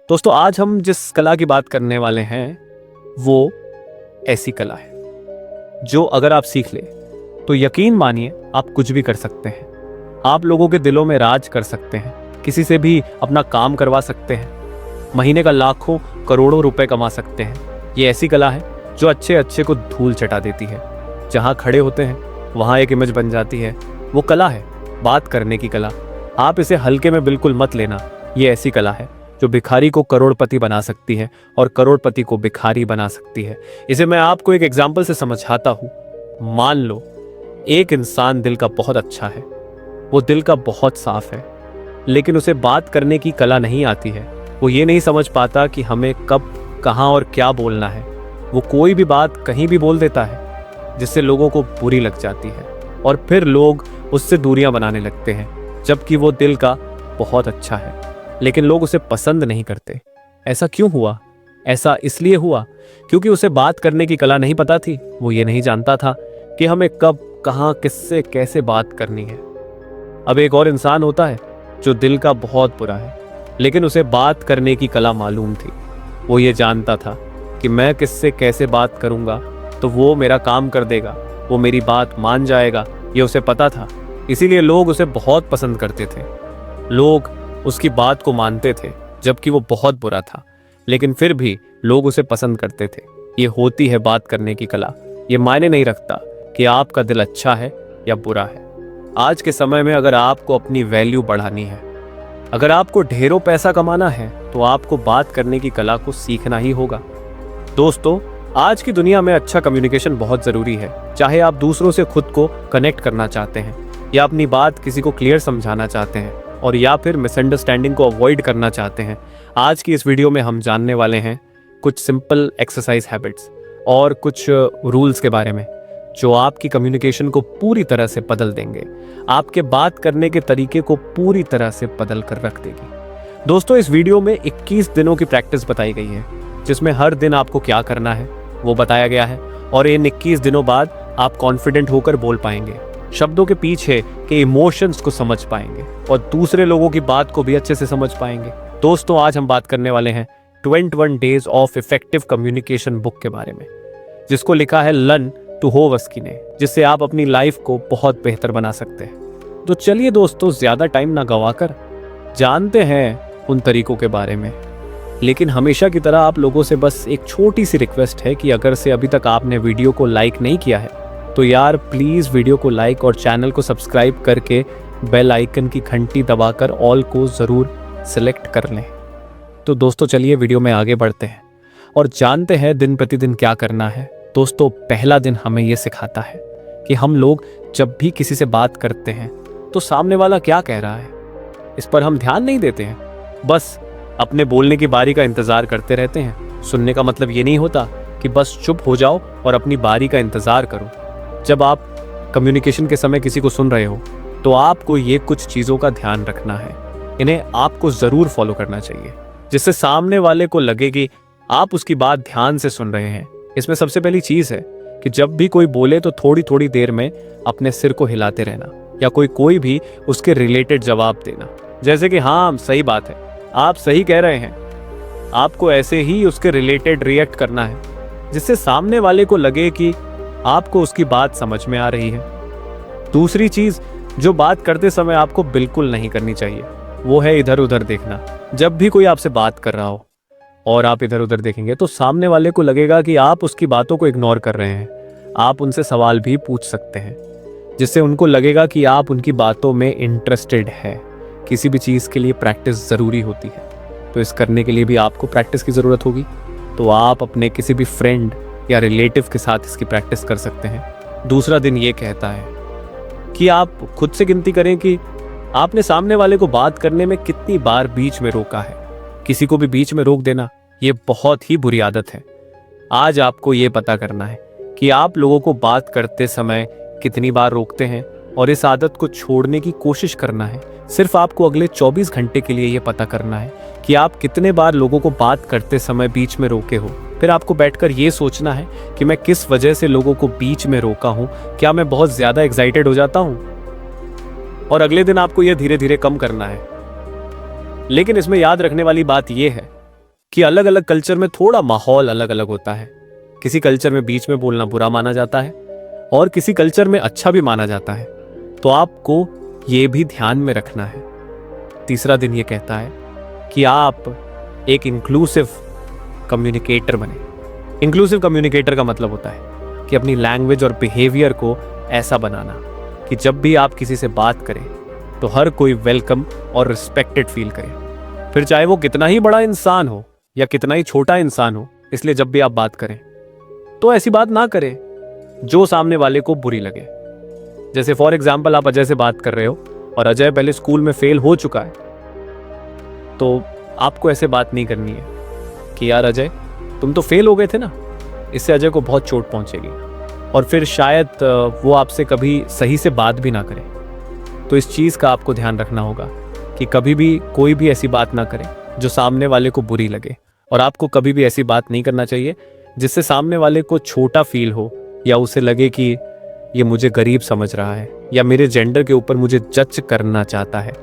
दोस्तों आज हम जिस कला की बात करने वाले हैं वो ऐसी कला है जो अगर आप सीख ले तो यकीन मानिए आप कुछ भी कर सकते हैं। आप लोगों के दिलों में राज कर सकते हैं, किसी से भी अपना काम करवा सकते हैं, महीने का लाखों करोड़ों रुपए कमा सकते हैं। ये ऐसी कला है जो अच्छे अच्छे को धूल चटा देती है। जहाँ खड़े होते हैं वहाँ एक इमेज बन जाती है। वो कला है बात करने की कला। आप इसे हल्के में बिल्कुल मत लेना। ये ऐसी कला है जो भिखारी को करोड़पति बना सकती है और करोड़पति को भिखारी बना सकती है। इसे मैं आपको एक एग्जाम्पल से समझाता हूँ। मान लो एक इंसान दिल का बहुत अच्छा है, वो दिल का बहुत साफ है, लेकिन उसे बात करने की कला नहीं आती है। वो ये नहीं समझ पाता कि हमें कब कहाँ और क्या बोलना है। वो कोई भी बात कहीं भी बोल देता है जिससे लोगों को बुरी लग जाती है और फिर लोग उससे दूरियां बनाने लगते हैं, जबकि वो दिल का बहुत अच्छा है लेकिन लोग उसे पसंद नहीं करते। ऐसा क्यों हुआ? ऐसा इसलिए हुआ क्योंकि उसे बात करने की कला नहीं पता थी। वो ये नहीं जानता था कि हमें कब कहाँ किससे कैसे बात करनी है। अब एक और इंसान होता है जो दिल का बहुत बुरा है लेकिन उसे बात करने की कला मालूम थी। वो ये जानता था कि मैं किससे कैसे बात करूंगा तो वो मेरा काम कर देगा, वो मेरी बात मान जाएगा। ये उसे पता था, इसीलिए लोग उसे बहुत पसंद करते थे। लोग उसकी बात को मानते थे जबकि वो बहुत बुरा था, लेकिन फिर भी लोग उसे पसंद करते थे। ये होती है बात करने की कला। ये मायने नहीं रखता कि आपका दिल अच्छा है या बुरा है। आज के समय में अगर आपको अपनी वैल्यू बढ़ानी है, अगर आपको ढेरों पैसा कमाना है, तो आपको बात करने की कला को सीखना ही होगा। दोस्तों आज की दुनिया में अच्छा कम्युनिकेशन बहुत जरूरी है। चाहे आप दूसरों से खुद को कनेक्ट करना चाहते हैं या अपनी बात किसी को क्लियर समझाना चाहते हैं और या फिर मिसअंडरस्टैंडिंग को अवॉइड करना चाहते हैं। आज की इस वीडियो में हम जानने वाले हैं कुछ सिंपल एक्सरसाइज हैबिट्स और कुछ रूल्स के बारे में जो आपकी कम्युनिकेशन को पूरी तरह से बदल देंगे, आपके बात करने के तरीके को पूरी तरह से बदल कर रख देगी। दोस्तों इस वीडियो में 21 दिनों की प्रैक्टिस बताई गई है जिसमें हर दिन आपको क्या करना है वो बताया गया है और इन 21 दिनों बाद आप कॉन्फिडेंट होकर बोल पाएंगे, शब्दों के पीछे के इमोशंस को समझ पाएंगे और दूसरे लोगों की बात को भी अच्छे से समझ पाएंगे। दोस्तों आज हम बात करने वाले हैं 21 days of effective communication book के बारे में, जिसको लिखा है लन टुहोवस्की ने, जिससे आप अपनी लाइफ को बहुत बेहतर बना सकते हैं। तो चलिए दोस्तों ज्यादा टाइम ना गवाकर जानते हैं उन तरीकों के बारे में। लेकिन हमेशा की तरह आप लोगों से बस एक छोटी सी रिक्वेस्ट है कि अगर से अभी तक आपने वीडियो को लाइक नहीं किया है तो यार प्लीज़ वीडियो को लाइक और चैनल को सब्सक्राइब करके बेल आइकन की घंटी दबाकर ऑल को ज़रूर सिलेक्ट कर लें। तो दोस्तों चलिए वीडियो में आगे बढ़ते हैं और जानते हैं दिन प्रतिदिन क्या करना है। दोस्तों पहला दिन हमें ये सिखाता है कि हम लोग जब भी किसी से बात करते हैं तो सामने वाला क्या कह रहा है इस पर हम ध्यान नहीं देते हैं, बस अपने बोलने की बारी का इंतज़ार करते रहते हैं। सुनने का मतलब ये नहीं होता कि बस चुप हो जाओ और अपनी बारी का इंतज़ार करो। जब आप कम्युनिकेशन के समय किसी को सुन रहे हो तो आपको ये कुछ चीज़ों का ध्यान रखना है। इन्हें आपको ज़रूर फॉलो करना चाहिए जिससे सामने वाले को लगे कि आप उसकी बात ध्यान से सुन रहे हैं। इसमें सबसे पहली चीज़ है कि जब भी कोई बोले तो थोड़ी थोड़ी देर में अपने सिर को हिलाते रहना या कोई भी उसके रिलेटेड जवाब देना, जैसे कि हाँ सही बात है, आप सही कह रहे हैं। आपको ऐसे ही उसके रिलेटेड रिएक्ट करना है जिससे सामने वाले को लगे कि आपको उसकी बात समझ में आ रही है। दूसरी चीज जो बात करते समय आपको बिल्कुल नहीं करनी चाहिए वो है इधर उधर देखना। जब भी कोई आपसे बात कर रहा हो और आप इधर उधर देखेंगे तो सामने वाले को लगेगा कि आप उसकी बातों को इग्नोर कर रहे हैं। आप उनसे सवाल भी पूछ सकते हैं जिससे उनको लगेगा कि आप उनकी बातों में इंटरेस्टेड है। किसी भी चीज़ के लिए प्रैक्टिस ज़रूरी होती है, तो इस करने के लिए भी आपको प्रैक्टिस की ज़रूरत होगी। तो आप अपने किसी भी फ्रेंड या रिलेटिव के साथ इसकी प्रैक्टिस कर सकते हैं। दूसरा दिन ये कहता है कि आप खुद से गिनती करें कि आपने सामने वाले को बात करने में कितनी बार बीच में रोका है। किसी को भी बीच में रोक देना ये बहुत ही बुरी आदत है। आज आपको ये पता करना है कि आप लोगों को बात करते समय कितनी बार रोकते हैं और इस आदत को छोड़ने की कोशिश करना है। सिर्फ आपको अगले 24 घंटे के लिए ये पता करना है कि आप कितने बार लोगों को बात करते समय बीच में रोके हो। फिर आपको बैठकर ये सोचना है कि मैं किस वजह से लोगों को बीच में रोका हूँ। क्या मैं बहुत ज़्यादा एक्साइटेड हो जाता हूँ? और अगले दिन आपको ये धीरे धीरे कम करना है। लेकिन इसमें याद रखने वाली बात यह है कि अलग अलग कल्चर में थोड़ा माहौल अलग अलग होता है। किसी कल्चर में बीच में बोलना बुरा माना जाता है और किसी कल्चर में अच्छा भी माना जाता है, तो आपको ये भी ध्यान में रखना है। तीसरा दिन ये कहता है कि आप एक इंक्लूसिव कम्युनिकेटर बने। इंक्लूसिव कम्युनिकेटर का मतलब होता है कि अपनी लैंग्वेज और बिहेवियर को ऐसा बनाना कि जब भी आप किसी से बात करें तो हर कोई वेलकम और रिस्पेक्टेड फील करे, फिर चाहे वो कितना ही बड़ा इंसान हो या कितना ही छोटा इंसान हो। इसलिए जब भी आप बात करें तो ऐसी बात ना करें जो सामने वाले को बुरी लगे। जैसे फॉर एग्जाम्पल आप अजय से बात कर रहे हो और अजय पहले स्कूल में फेल हो चुका है, तो आपको ऐसे बात नहीं करनी है कि यार अजय तुम तो फेल हो गए थे ना। इससे अजय को बहुत चोट पहुंचेगी और फिर शायद वो आपसे कभी सही से बात भी ना करे। तो इस चीज़ का आपको ध्यान रखना होगा कि कभी भी कोई भी ऐसी बात ना करे जो सामने वाले को बुरी लगे, और आपको कभी भी ऐसी बात नहीं करना चाहिए जिससे सामने वाले को छोटा फील हो या उसे लगे कि ये मुझे गरीब समझ रहा है या मेरे जेंडर के ऊपर मुझे जज करना चाहता है।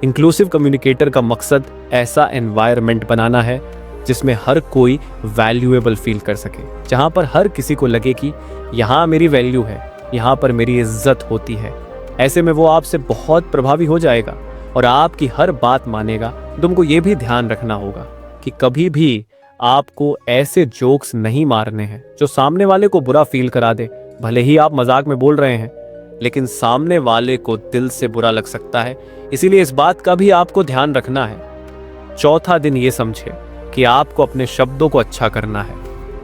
इंक्लूसिव कम्युनिकेटर का मकसद ऐसा एनवायरनमेंट बनाना है जिसमें हर कोई वैल्यूएबल फील कर सके, जहां पर हर किसी को लगे कि यहाँ मेरी वैल्यू है, यहाँ पर मेरी इज्जत होती है। ऐसे में वो आपसे बहुत प्रभावी हो जाएगा और आपकी हर बात मानेगा। तुमको ये भी ध्यान रखना होगा कि कभी भी आपको ऐसे जोक्स नहीं मारने हैं जो सामने वाले को बुरा फील करा दे। भले ही आप मजाक में बोल रहे हैं, लेकिन सामने वाले को दिल से बुरा लग सकता है, इसीलिए इस बात का भी आपको ध्यान रखना है। चौथा दिन ये समझे कि आपको अपने शब्दों को अच्छा करना है।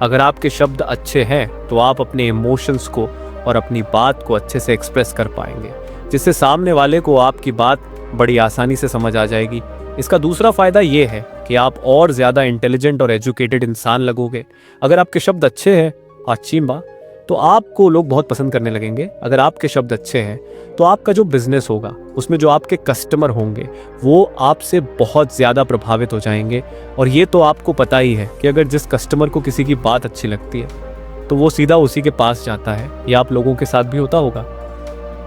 अगर आपके शब्द अच्छे हैं तो आप अपने इमोशंस को और अपनी बात को अच्छे से एक्सप्रेस कर पाएंगे, जिससे सामने वाले को आपकी बात बड़ी आसानी से समझ आ जाएगी। इसका दूसरा फायदा ये है कि आप और ज्यादा इंटेलिजेंट और एजुकेटेड इंसान लगोगे। अगर आपके शब्द अच्छे हैं अच्छी बात, तो आपको लोग बहुत पसंद करने लगेंगे। अगर आपके शब्द अच्छे हैं तो आपका जो बिजनेस होगा उसमें जो आपके कस्टमर होंगे वो आपसे बहुत ज़्यादा प्रभावित हो जाएंगे। और ये तो आपको पता ही है कि अगर जिस कस्टमर को किसी की बात अच्छी लगती है तो वो सीधा उसी के पास जाता है। ये आप लोगों के साथ भी होता होगा,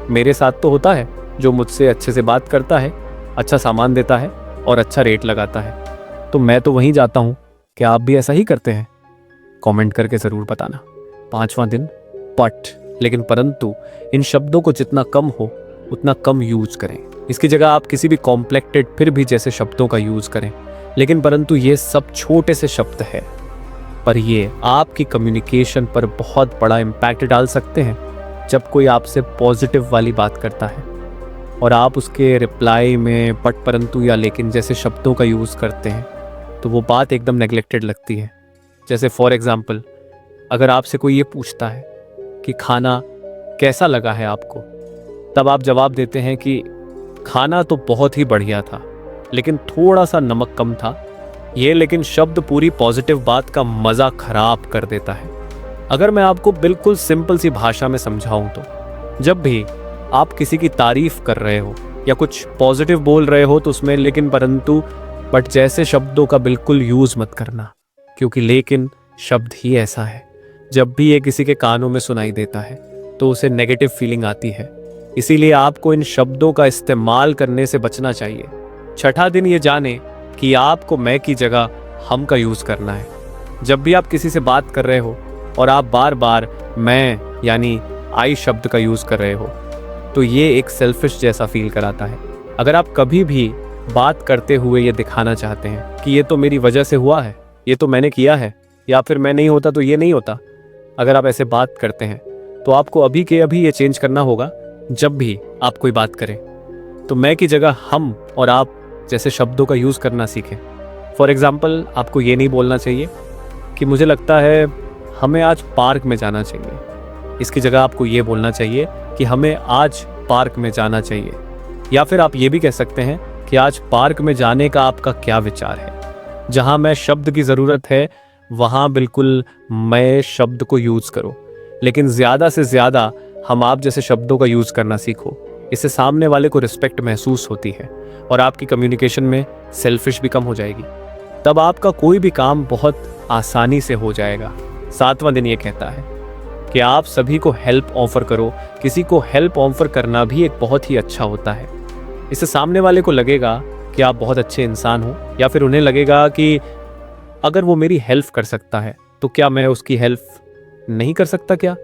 मेरे साथ तो होता है। जो मुझसे अच्छे से बात करता है, अच्छा सामान देता है और अच्छा रेट लगाता है, तो मैं तो वहीं जाता हूँ। क्या आप भी ऐसा ही करते हैं? कमेंट करके ज़रूर बताना। 5वां दिन बट, लेकिन परंतु इन शब्दों को जितना कम हो उतना कम यूज करें। इसकी जगह आप किसी भी कॉम्प्लेक्टेड फिर भी जैसे शब्दों का यूज करें, लेकिन परंतु ये सब छोटे से शब्द है, पर ये आपकी कम्युनिकेशन पर बहुत बड़ा इम्पैक्ट डाल सकते हैं। जब कोई आपसे पॉजिटिव वाली बात करता है और आप उसके रिप्लाई में बट, परंतु या लेकिन जैसे शब्दों का यूज करते हैं, तो वो बात एकदम नेग्लेक्टेड लगती है। जैसे फॉर एग्जाम्पल, अगर आपसे कोई ये पूछता है कि खाना कैसा लगा है आपको, तब आप जवाब देते हैं कि खाना तो बहुत ही बढ़िया था लेकिन थोड़ा सा नमक कम था। ये लेकिन शब्द पूरी पॉजिटिव बात का मज़ा खराब कर देता है। अगर मैं आपको बिल्कुल सिंपल सी भाषा में समझाऊं तो, जब भी आप किसी की तारीफ कर रहे हो या कुछ पॉजिटिव बोल रहे हो तो उसमें लेकिन, परंतु, बट जैसे शब्दों का बिल्कुल यूज मत करना, क्योंकि लेकिन शब्द ही ऐसा है, जब भी ये किसी के कानों में सुनाई देता है तो उसे नेगेटिव फीलिंग आती है। इसीलिए आपको इन शब्दों का इस्तेमाल करने से बचना चाहिए। छठा दिन ये जाने कि आपको मैं की जगह हम का यूज करना है। जब भी आप किसी से बात कर रहे हो और आप बार बार मैं यानी आई शब्द का यूज कर रहे हो, तो ये एक सेल्फिश जैसा फील कराता है। अगर आप कभी भी बात करते हुए ये दिखाना चाहते हैं कि ये तो मेरी वजह से हुआ है, ये तो मैंने किया है, या फिर मैं नहीं होता तो ये नहीं होता, अगर आप ऐसे बात करते हैं तो आपको अभी के अभी ये चेंज करना होगा। जब भी आप कोई बात करें तो मैं की जगह हम और आप जैसे शब्दों का यूज़ करना सीखें। फॉर एग्जाम्पल, आपको ये नहीं बोलना चाहिए कि मुझे लगता है हमें आज पार्क में जाना चाहिए। इसकी जगह आपको ये बोलना चाहिए कि हमें आज पार्क में जाना चाहिए। या फिर आप ये भी कह सकते हैं कि आज पार्क में जाने का आपका क्या विचार है। जहाँ मैं शब्द की ज़रूरत है वहाँ बिल्कुल मैं शब्द को यूज़ करो, लेकिन ज़्यादा से ज़्यादा हम आप जैसे शब्दों का यूज़ करना सीखो। इससे सामने वाले को रिस्पेक्ट महसूस होती है और आपकी कम्युनिकेशन में सेल्फिश भी कम हो जाएगी। तब आपका कोई भी काम बहुत आसानी से हो जाएगा। 7वां दिन ये कहता है कि आप सभी को हेल्प ऑफर करो। किसी को हेल्प ऑफर करना भी एक बहुत ही अच्छा होता है। इससे सामने वाले को लगेगा कि आप बहुत अच्छे इंसान हो, या फिर उन्हें लगेगा कि अगर वो मेरी हेल्प कर सकता है तो क्या मैं उसकी हेल्प नहीं कर सकता क्या?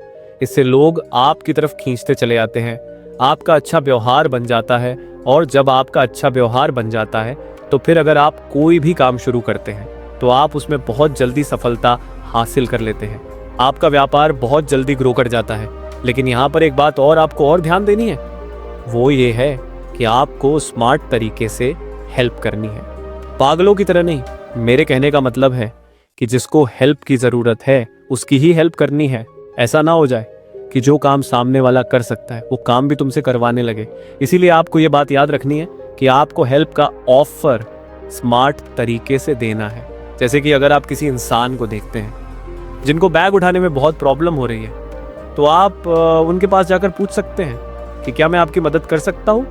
इससे लोग आपकी तरफ खींचते चले आते हैं, आपका अच्छा व्यवहार बन जाता है, और जब आपका अच्छा व्यवहार बन जाता है तो फिर अगर आप कोई भी काम शुरू करते हैं तो आप उसमें बहुत जल्दी सफलता हासिल कर लेते हैं। आपका व्यापार बहुत जल्दी ग्रो कर जाता है। लेकिन यहाँ पर एक बात और आपको और ध्यान देनी है, वो ये है कि आपको स्मार्ट तरीके से हेल्प करनी है, पागलों की तरह नहीं। मेरे कहने का मतलब है कि जिसको हेल्प की जरूरत है उसकी ही हेल्प करनी है। ऐसा ना हो जाए कि जो काम सामने वाला कर सकता है वो काम भी तुमसे करवाने लगे। इसीलिए आपको ये बात याद रखनी है कि आपको हेल्प का ऑफर स्मार्ट तरीके से देना है। जैसे कि अगर आप किसी इंसान को देखते हैं जिनको बैग उठाने में बहुत प्रॉब्लम हो रही है, तो आप उनके पास जाकर पूछ सकते हैं कि क्या मैं आपकी मदद कर सकता हूँ।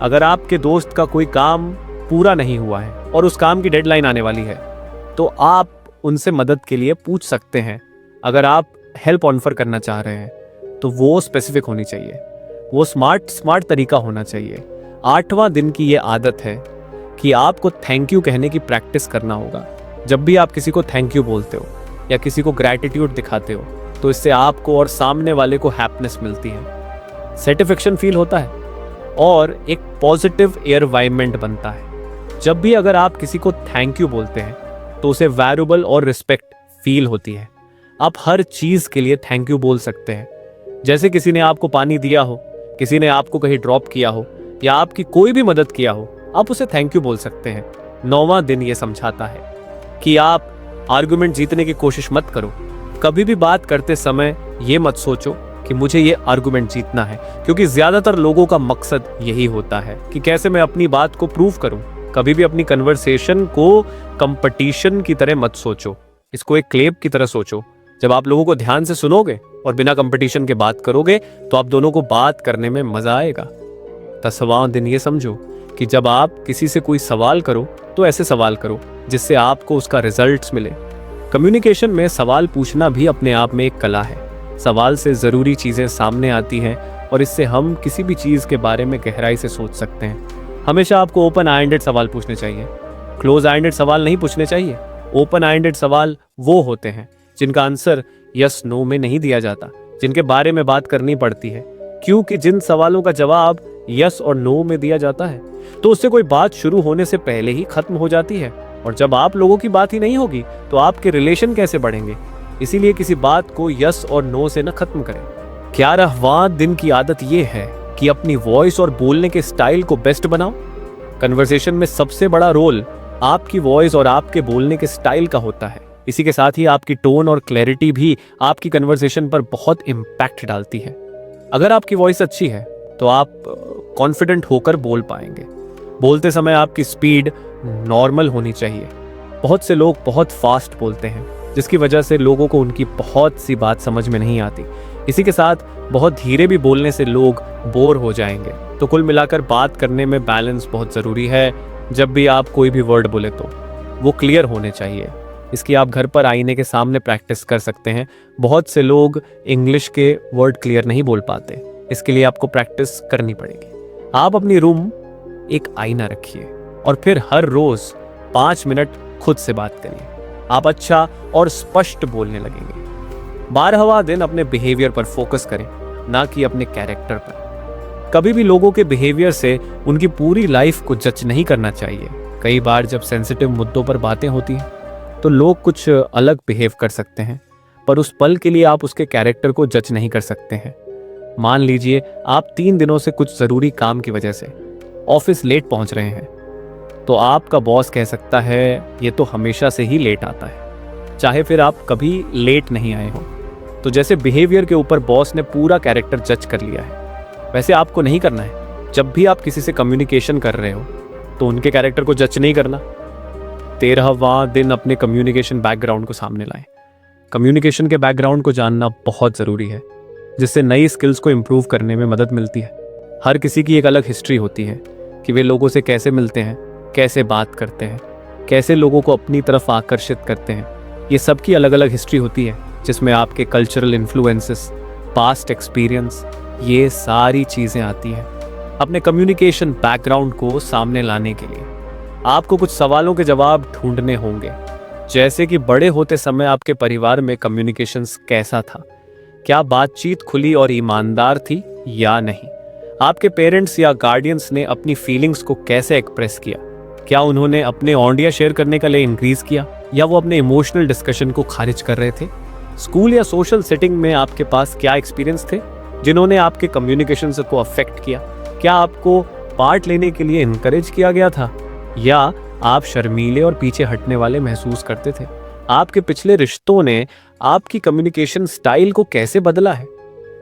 अगर आपके दोस्त का कोई काम पूरा नहीं हुआ है और उस काम की डेडलाइन आने वाली है, तो आप उनसे मदद के लिए पूछ सकते हैं। अगर आप हेल्प ऑफर करना चाह रहे हैं तो वो स्पेसिफिक होनी चाहिए, वो स्मार्ट तरीका होना चाहिए। 8वां दिन की ये आदत है कि आपको थैंक यू कहने की प्रैक्टिस करना होगा। जब भी आप किसी को थैंक यू बोलते हो या किसी को ग्रैटिट्यूड दिखाते हो तो इससे आपको और सामने वाले को हैप्पीनेस मिलती है, सेटिस्फैक्शन फील होता है और एक पॉजिटिव एनवायरनमेंट बनता है। जब भी अगर आप किसी को थैंक यू बोलते हैं तो उसे वैल्यूएबल और रिस्पेक्ट फील होती है। आप हर चीज के लिए थैंक यू बोल सकते हैं। जैसे किसी ने आपको पानी दिया हो, किसी ने आपको कहीं ड्रॉप किया हो या आपकी कोई भी मदद किया हो, आप उसे थैंक यू बोल सकते हैं। 9वां दिन ये समझाता है कि आप आर्गुमेंट जीतने की कोशिश मत करो। कभी भी बात करते समय ये मत सोचो कि मुझे ये आर्गुमेंट जीतना है, क्योंकि ज्यादातर लोगों का मकसद यही होता है कि कैसे मैं अपनी बात को प्रूव करूं। कभी भी अपनी कन्वर्सेशन को कंपटीशन की तरह मत सोचो, इसको एक क्लेब की तरह सोचो। जब आप लोगों को ध्यान से सुनोगे और बिना कंपटीशन के बात करोगे तो आप दोनों को बात करने में मजा आएगा। 10वां दिन ये समझो कि जब आप किसी से कोई सवाल करो तो ऐसे सवाल करो जिससे आपको उसका रिजल्ट्स मिले। कम्युनिकेशन में सवाल पूछना भी अपने आप में एक कला है। सवाल से जरूरी चीजें सामने आती हैं और इससे हम किसी भी चीज के बारे में गहराई से सोच सकते हैं। हमेशा आपको ओपन आइंडेड सवाल पूछने चाहिए, क्लोज आइंडेड सवाल नहीं पूछने चाहिए। ओपन आइंडेड सवाल वो होते हैं जिनका आंसर यस नो में नहीं दिया जाता, जिनके बारे में बात करनी पड़ती है, क्योंकि जिन सवालों का जवाब यस और नो में दिया जाता है तो उससे कोई बात शुरू होने से पहले ही खत्म हो जाती है। और जब आप लोगों की बात ही नहीं होगी तो आपके रिलेशन कैसे बढ़ेंगे। इसीलिए किसी बात को यस और नो से न खत्म करें। 11वां दिन की आदत ये है कि अपनी वॉइस और बोलने के स्टाइल को बेस्ट बनाओ। कन्वर्सेशन में सबसे बड़ा रोल आपकी वॉइस और आपके बोलने के स्टाइल का होता है। इसी के साथ ही आपकी टोन और क्लैरिटी भी आपकी कन्वर्सेशन पर बहुत इम्पैक्ट डालती है। अगर आपकी वॉइस अच्छी है तो आप कॉन्फिडेंट होकर बोल पाएंगे। बोलते समय आपकी स्पीड नॉर्मल होनी चाहिए। बहुत से लोग बहुत फास्ट बोलते हैं जिसकी वजह से लोगों को उनकी बहुत सी बात समझ में नहीं आती। इसी के साथ बहुत धीरे भी बोलने से लोग बोर हो जाएंगे। तो कुल मिलाकर बात करने में बैलेंस बहुत ज़रूरी है। जब भी आप कोई भी वर्ड बोले तो वो क्लियर होने चाहिए। इसकी आप घर पर आईने के सामने प्रैक्टिस कर सकते हैं। बहुत से लोग इंग्लिश के वर्ड क्लियर नहीं बोल पाते, इसके लिए आपको प्रैक्टिस करनी पड़ेगी। आप अपनी रूम एक आईना रखिए और फिर हर रोज 5 मिनट खुद से बात करिए। आप अच्छा और स्पष्ट बोलने लगेंगे। 12वां दिन अपने बिहेवियर पर फोकस करें, ना कि अपने कैरेक्टर पर। कभी भी लोगों के बिहेवियर से उनकी पूरी लाइफ को जज नहीं करना चाहिए। कई बार जब सेंसिटिव मुद्दों पर बातें होती हैं तो लोग कुछ अलग बिहेव कर सकते हैं, पर उस पल के लिए आप उसके कैरेक्टर को जज नहीं कर सकते हैं। मान लीजिए आप 3 दिनों से कुछ जरूरी काम की वजह से ऑफिस लेट पहुंच रहे हैं, तो आपका बॉस कह सकता है ये तो हमेशा से ही लेट आता है, चाहे फिर आप कभी लेट नहीं आए हो। तो जैसे बिहेवियर के ऊपर बॉस ने पूरा कैरेक्टर जज कर लिया है, वैसे आपको नहीं करना है। जब भी आप किसी से कम्युनिकेशन कर रहे हो तो उनके कैरेक्टर को जज नहीं करना। 13वां दिन अपने कम्युनिकेशन बैकग्राउंड को सामने लाएं। कम्युनिकेशन के बैकग्राउंड को जानना बहुत ज़रूरी है, जिससे नई स्किल्स को इम्प्रूव करने में मदद मिलती है। हर किसी की एक अलग हिस्ट्री होती है कि वे लोगों से कैसे मिलते हैं, कैसे बात करते हैं, कैसे लोगों को अपनी तरफ आकर्षित करते हैं। ये सबकी अलग अलग हिस्ट्री होती है, जिसमें आपके कल्चरल इन्फ्लुएंसेस, पास्ट एक्सपीरियंस, ये सारी चीज़ें आती हैं। अपने कम्युनिकेशन बैकग्राउंड को सामने लाने के लिए आपको कुछ सवालों के जवाब ढूंढने होंगे। जैसे कि बड़े होते समय आपके परिवार में कम्युनिकेशंस कैसा था, क्या बातचीत खुली और ईमानदार थी या नहीं, आपके पेरेंट्स या गार्डियंस ने अपनी फीलिंग्स को कैसे एक्सप्रेस किया, क्या उन्होंने अपने ऑडियो शेयर करने का लिए इंक्रीज किया या वो अपने इमोशनल डिस्कशन को खारिज कर रहे थे। स्कूल या सोशल सेटिंग में आपके पास क्या एक्सपीरियंस थे जिन्होंने आपके कम्युनिकेशन को अफेक्ट किया, क्या आपको पार्ट लेने के लिए इनकरेज किया गया था या आप शर्मीले और पीछे हटने वाले महसूस करते थे। आपके पिछले रिश्तों ने आपकी कम्युनिकेशन स्टाइल को कैसे बदला है,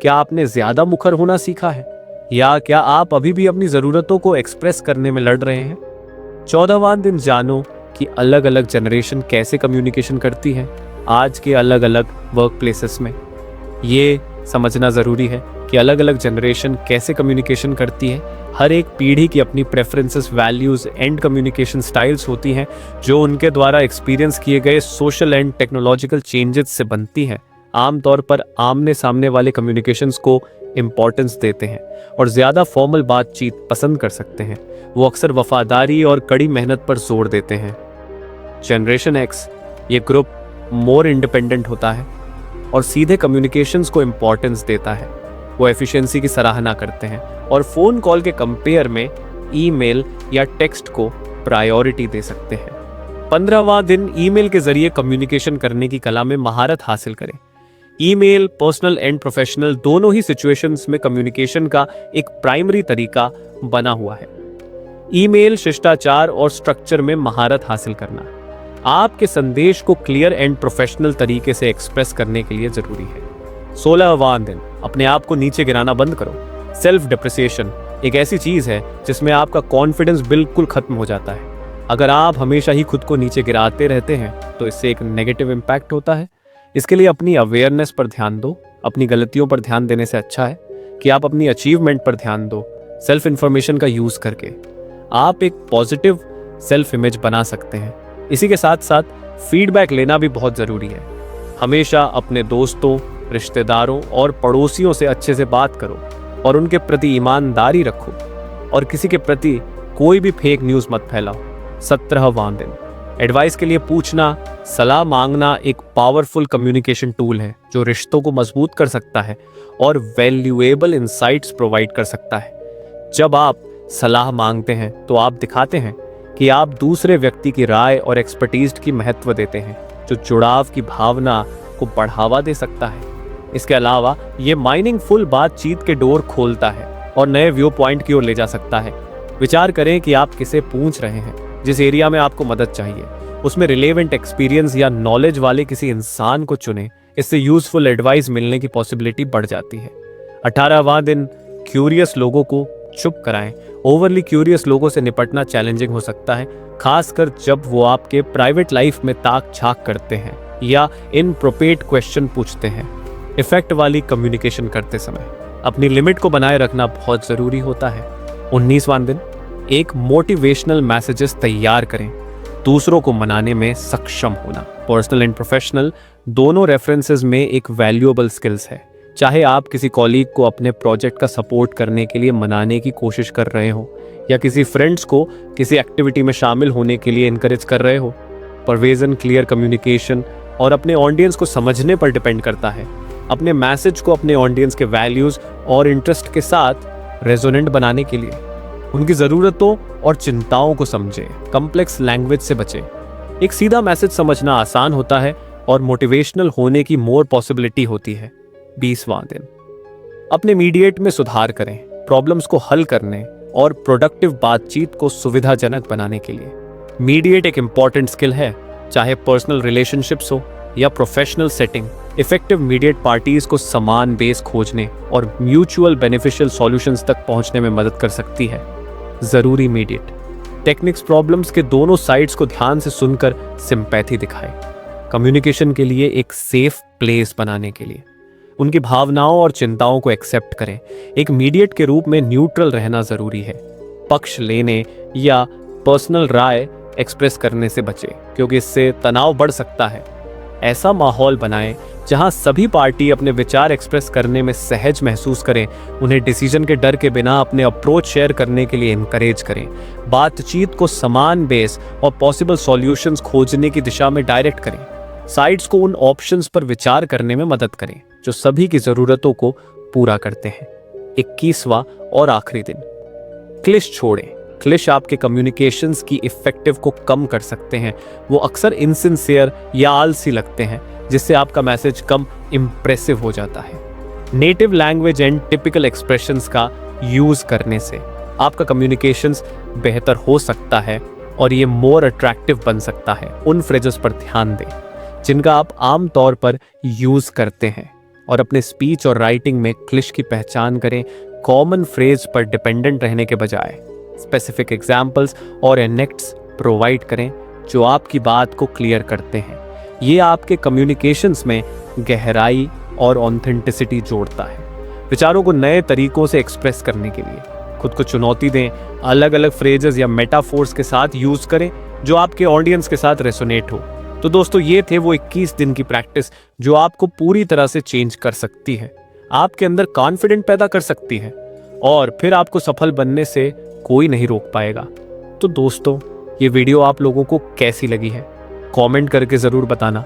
क्या आपने ज्यादा मुखर होना सीखा है या क्या आप अभी भी अपनी जरूरतों को एक्सप्रेस करने में लड़ रहे हैं। 14वां दिन जानो कि अलग अलग जनरेशन कैसे कम्युनिकेशन करती है आज के अलग अलग वर्क प्लेसेस में। ये समझना ज़रूरी है कि अलग अलग जनरेशन कैसे कम्युनिकेशन करती है। हर एक पीढ़ी की अपनी preferences, values and communication styles होती हैं जो उनके द्वारा एक्सपीरियंस किए गए सोशल एंड टेक्नोलॉजिकल चेंजेस से बनती हैं। आमतौर पर आमने सामने वाले कम्युनिकेशंस को इम्पोर्टेंस देते हैं और ज़्यादा फॉर्मल बातचीत पसंद कर सकते हैं। वो अक्सर वफादारी और कड़ी मेहनत पर जोर देते हैं। जनरेशन एक्स, ये ग्रुप मोर इंडिपेंडेंट होता है और सीधे कम्युनिकेशंस को इम्पोर्टेंस देता है। वो एफिशिएंसी की सराहना करते हैं और फ़ोन कॉल के कंपेयर में ईमेल या टेक्स्ट को प्रायोरिटी दे सकते हैं। 15वां दिन ईमेल के जरिए कम्युनिकेशन करने की कला में महारत हासिल करें। ईमेल पर्सनल एंड प्रोफेशनल दोनों ही सिचुएशंस में कम्युनिकेशन का एक प्राइमरी तरीका बना हुआ है। ईमेल शिष्टाचार और स्ट्रक्चर में महारत हासिल करना आपके संदेश को क्लियर एंड प्रोफेशनल तरीके से एक्सप्रेस करने के लिए जरूरी है। 16वां दिन अपने आप को नीचे गिराना बंद करो। सेल्फ डिप्रिसिएशन एक ऐसी चीज है जिसमें आपका कॉन्फिडेंस बिल्कुल खत्म हो जाता है। अगर आप हमेशा ही खुद को नीचे गिराते रहते हैं तो इससे एक नेगेटिव इम्पैक्ट होता है। इसके लिए अपनी अवेयरनेस पर ध्यान दो। अपनी गलतियों पर ध्यान देने से अच्छा है कि आप अपनी अचीवमेंट पर ध्यान दो। सेल्फ इंफॉर्मेशन का यूज करके आप एक पॉजिटिव सेल्फ इमेज बना सकते हैं। इसी के साथ साथ फीडबैक लेना भी बहुत जरूरी है। हमेशा अपने दोस्तों, रिश्तेदारों और पड़ोसियों से अच्छे से बात करो और उनके प्रति ईमानदारी रखो और किसी के प्रति कोई भी फेक न्यूज़ मत फैलाओ। 17वां दिन एडवाइस के लिए पूछना, सलाह मांगना एक पावरफुल कम्युनिकेशन टूल है जो रिश्तों को मजबूत कर सकता है और वैल्यूएबल इंसाइट्स प्रोवाइड कर सकता है। जब आप सलाह मांगते हैं तो आप दिखाते हैं कि आप दूसरे व्यक्ति की राय और एक्सपर्टीज की महत्व देते हैं, जो जुड़ाव की भावना को बढ़ावा दे सकता है। इसके अलावा ये माइनिंगफुल बातचीत के डोर खोलता है और नए व्यू पॉइंट की ओर ले जा सकता है। विचार करें कि आप किसे पूछ रहे हैं। जिस एरिया में आपको मदद चाहिए उसमें रिलेवेंट एक्सपीरियंस या नॉलेज वाले किसी इंसान को चुनें। इससे यूजफुल एडवाइस मिलने की पॉसिबिलिटी बढ़ जाती है। 18वां दिन क्यूरियस लोगों को चुप कराएं। ओवरली क्यूरियस लोगों से निपटना चैलेंजिंग हो सकता है, खासकर जब वो आपके प्राइवेट लाइफ में ताक झांक करते हैं या इनप्रोप्रिएट क्वेश्चन पूछते हैं। इफेक्ट वाली कम्युनिकेशन करते समय अपनी लिमिट को बनाए रखना बहुत जरूरी होता है। 19वां दिन एक मोटिवेशनल मैसेजेस तैयार करें। दूसरों को मनाने में सक्षम होना पर्सनल एंड प्रोफेशनल दोनों रेफरेंसेस में एक वैल्यूएबल स्किल्स है। चाहे आप किसी कॉलीग को अपने प्रोजेक्ट का सपोर्ट करने के लिए मनाने की कोशिश कर रहे हो या किसी फ्रेंड्स को किसी एक्टिविटी में शामिल होने के लिए इनकरेज कर रहे हो, परवेजन क्लियर कम्युनिकेशन और अपने ऑडियंस को समझने पर डिपेंड करता है। अपने मैसेज को अपने ऑडियंस के वैल्यूज और इंटरेस्ट के साथ रेजोनेंट बनाने के लिए उनकी ज़रूरतों और चिंताओं को समझें। कॉम्प्लेक्स लैंग्वेज से बचें। एक सीधा मैसेज समझना आसान होता है और मोटिवेशनल होने की मोर पॉसिबिलिटी होती है। 20वां दिन अपने मीडिएट में सुधार करें। प्रॉब्लम्स को हल करने और प्रोडक्टिव बातचीत को सुविधाजनक बनाने के लिए मीडिएट एक इंपॉर्टेंट स्किल है। चाहे पर्सनल रिलेशनशिप्स हो या professional setting, effective mediate parties को समान बेस खोजने और म्यूचुअल बेनिफिशियल सॉल्यूशंस तक पहुंचने में मदद कर सकती है। जरूरी मीडिएट टेक्निक्स प्रॉब्लम्स के दोनों साइड्स को ध्यान से सुनकर सिंपैथी दिखाए। कम्युनिकेशन के लिए एक सेफ प्लेस बनाने के लिए उनकी भावनाओं और चिंताओं को एक्सेप्ट करें। एक मीडिएट के रूप में न्यूट्रल रहना जरूरी है। पक्ष लेने या पर्सनल राय एक्सप्रेस करने से बचें क्योंकि इससे तनाव बढ़ सकता है। ऐसा माहौल बनाएं जहां सभी पार्टी अपने विचार एक्सप्रेस करने में सहज महसूस करें, उन्हें डिसीजन के डर के बिना अपने अप्रोच शेयर करने के लिए इनकरेज करें, बातचीत को समान बेस और पॉसिबल सॉल्यूशंस खोजने की दिशा में डायरेक्ट करें, साइड्स को उन ऑप्शंस पर विचार करने में मदद करें जो सभी की जरूरतों को पूरा करते हैं। 21वां और आखिरी दिन, क्लिश छोड़ें। क्लिश आपके कम्युनिकेशंस की इफेक्टिव को कम कर सकते हैं। वो अक्सर इनसिंसियर या आलसी लगते हैं, जिससे आपका मैसेज कम इंप्रेसिव हो जाता है। Native language and typical expressions का यूज करने से आपका कम्युनिकेशंस बेहतर हो सकता है और ये मोर अट्रैक्टिव बन सकता है। उन फ्रेजेस पर ध्यान दें जिनका आप आम तौर पर यूज करते हैं और अपने स्पीच और राइटिंग में क्लिश की पहचान करें। कॉमन फ्रेज पर डिपेंडेंट रहने के बजाय स्पेसिफिक एग्जाम्पल्स और एनेक्ट्स प्रोवाइड करें जो आपकी बात को क्लियर करते हैं। ये आपके कम्युनिकेशंस में गहराई और ऑथेंटिसिटी जोड़ता है। विचारों को नए तरीकों से एक्सप्रेस करने के लिए खुद को चुनौती दें। अलग अलग फ्रेजेस या मेटाफोर्स के साथ यूज करें जो आपके ऑडियंस के साथ रेसोनेट हो। तो दोस्तों, ये थे वो 21 दिन की प्रैक्टिस जो आपको पूरी तरह से चेंज कर सकती है, आपके अंदर कॉन्फिडेंट पैदा कर सकती है और फिर आपको सफल बनने से कोई नहीं रोक पाएगा। तो दोस्तों, ये वीडियो आप लोगों को कैसी लगी है कमेंट करके ज़रूर बताना।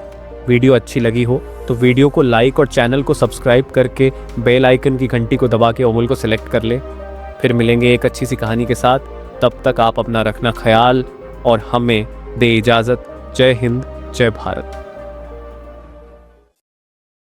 वीडियो अच्छी लगी हो तो वीडियो को लाइक और चैनल को सब्सक्राइब करके बेल आइकन की घंटी को दबा के ऑल को सिलेक्ट कर ले। फिर मिलेंगे एक अच्छी सी कहानी के साथ। तब तक आप अपना रखना ख्याल और हमें दे इजाज़त। जय हिंद, जय भारत।